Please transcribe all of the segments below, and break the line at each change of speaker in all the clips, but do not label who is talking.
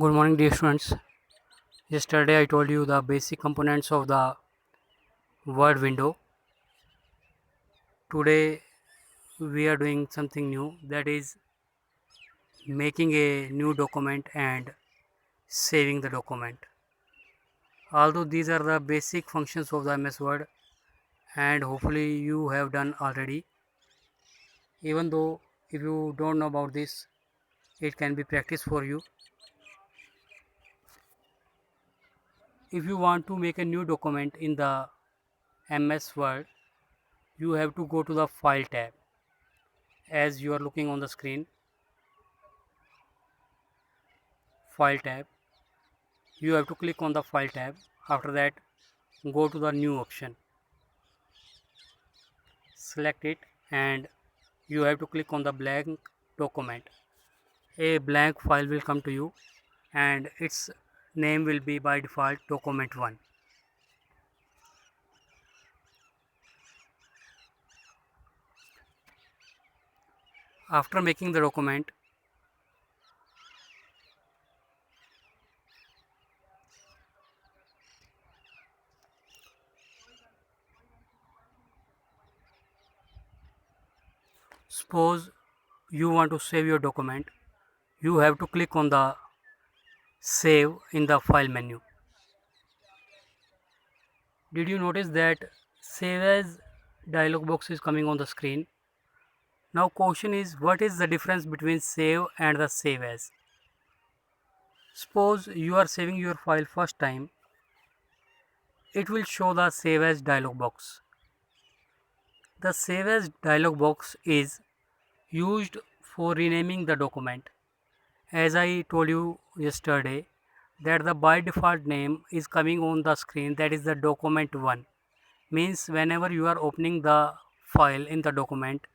Good morning, dear students. Yesterday I told you the basic components of the Word window. Today we are doing something new, that is making a new document and saving the document. Although these are the basic functions of the MS Word and hopefully you have done already. Even though if you don't know about this, it can be practice for you. If you want to make a new document in the MS Word, you have to go to the File tab as you are looking on the screen. File tab, you have to click on the File tab. After that, go to the New option, select it, and you have to click on the blank document. A blank file will come to you and its name will be by default document1. After making the document, suppose you want to save your document, you have to click on the save in the file menu. Did you notice that save as dialog box is coming on the screen? Now question is, what is the difference between save and the save as? Suppose you are saving your file first time, it will show the save as dialog box. The save as dialog box is used for renaming the document. As I told you yesterday, that the by default name is coming on the screen, that is the document1. Means whenever you are opening the file in the document,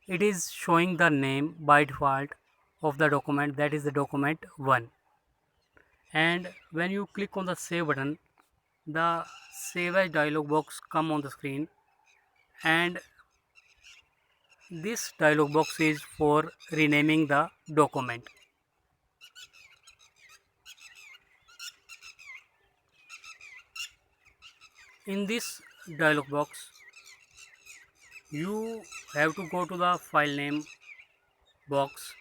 it is showing the name by default of the document, that is the document1. And when you click on the save button, the save as dialog box come on the screen, and this dialog box is for renaming the document. In this dialog box, you have to go to the file name box.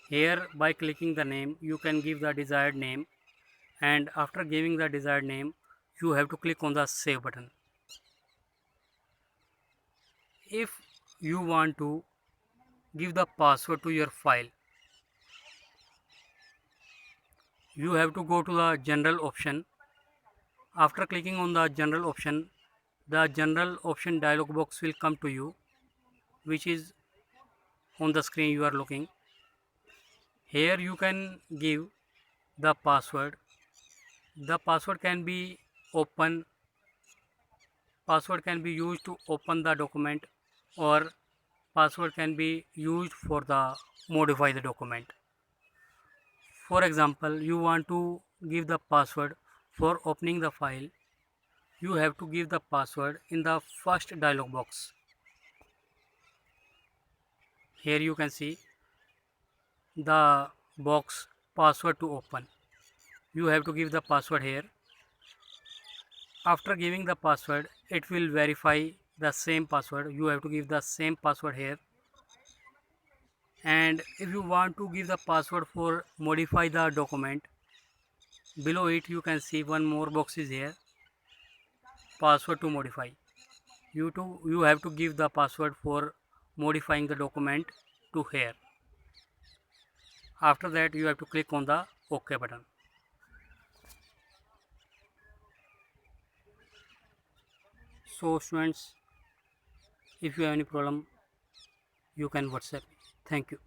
Here, by clicking the name, you can give the desired name, and after giving the desired name, you have to click on the save button. If you want to give the password to your file, you have to go to the general option. After clicking on the general option dialog box will come to you, which is on the screen you are looking. Here you can give the password. The password can be used to open the document, or password can be used for the modify the document. For example, you want to give the password for opening the file, you have to give the password in the first dialog box. Here you can see the box password to open. You have to give the password here. After giving the password, it will verify the same password. You have to give the same password here. And if you want to give the password for modify the document, below it you can see one more box is here, password to modify. You have to give the password for modifying the document to here. After that, you have to click on the OK button. So students, if you have any problem, you can WhatsApp me. Thank you.